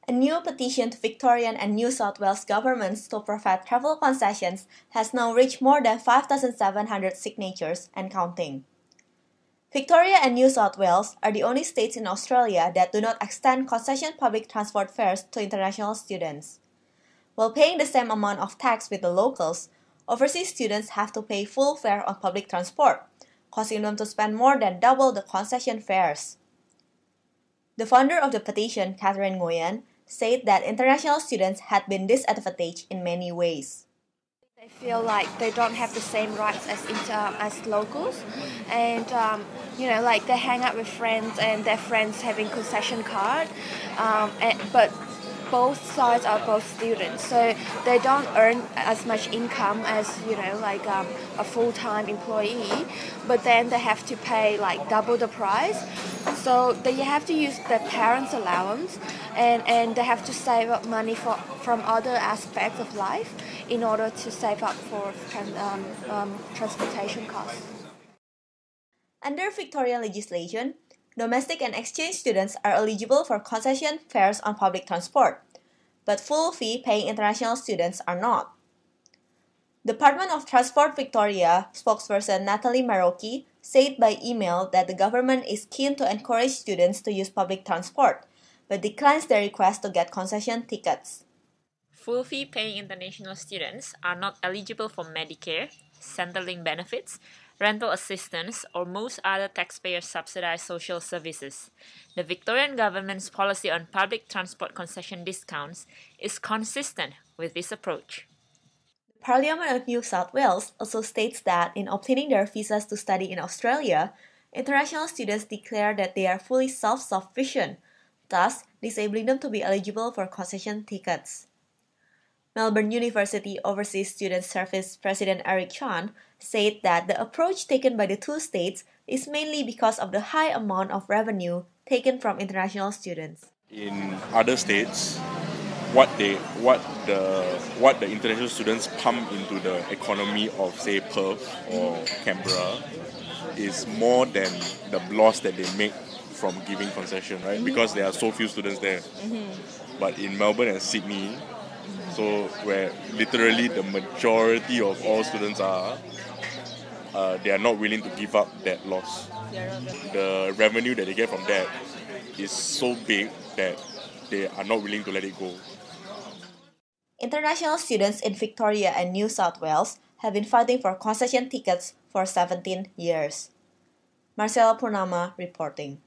A new petition to Victorian and New South Wales governments to provide travel concessions has now reached more than 5,700 signatures and counting. Victoria and New South Wales are the only states in Australia that do not extend concession public transport fares to international students. While paying the same amount of tax with the locals, overseas students have to pay full fare on public transport, causing them to spend more than double the concession fares. The founder of the petition, Catherine Nguyen, said that international students had been disadvantaged in many ways. They feel like they don't have the same rights as locals, and like they hang out with friends and their friends having concession card, but both sides are both students, so they don't earn as much income as a full-time employee, but then they have to pay like double the price, so they have to use their parents' allowance, and they have to save up money from other aspects of life in order to save up for transportation costs. Under Victorian legislation, domestic and exchange students are eligible for concession fares on public transport, but full fee-paying international students are not. Department of Transport Victoria spokesperson Natalie Marocchi said by email that the government is keen to encourage students to use public transport, but declines their request to get concession tickets. Full fee-paying international students are not eligible for Medicare, Centrelink benefits, rental assistance, or most other taxpayer-subsidized social services. The Victorian government's policy on public transport concession discounts is consistent with this approach. The Parliament of New South Wales also states that in obtaining their visas to study in Australia, international students declare that they are fully self-sufficient, thus disabling them to be eligible for concession tickets. Melbourne University Overseas Student Service President Eric Chan said that the approach taken by the two states is mainly because of the high amount of revenue taken from international students. In other states, what the international students pump into the economy of, say, Perth or Canberra is more than the loss that they make from giving concession, right? Because there are so few students there. But in Melbourne and Sydney, so where literally the majority of all students are, they are not willing to give up that loss. The revenue that they get from that is so big that they are not willing to let it go. International students in Victoria and New South Wales have been fighting for concession tickets for 17 years. Marcella Purnama reporting.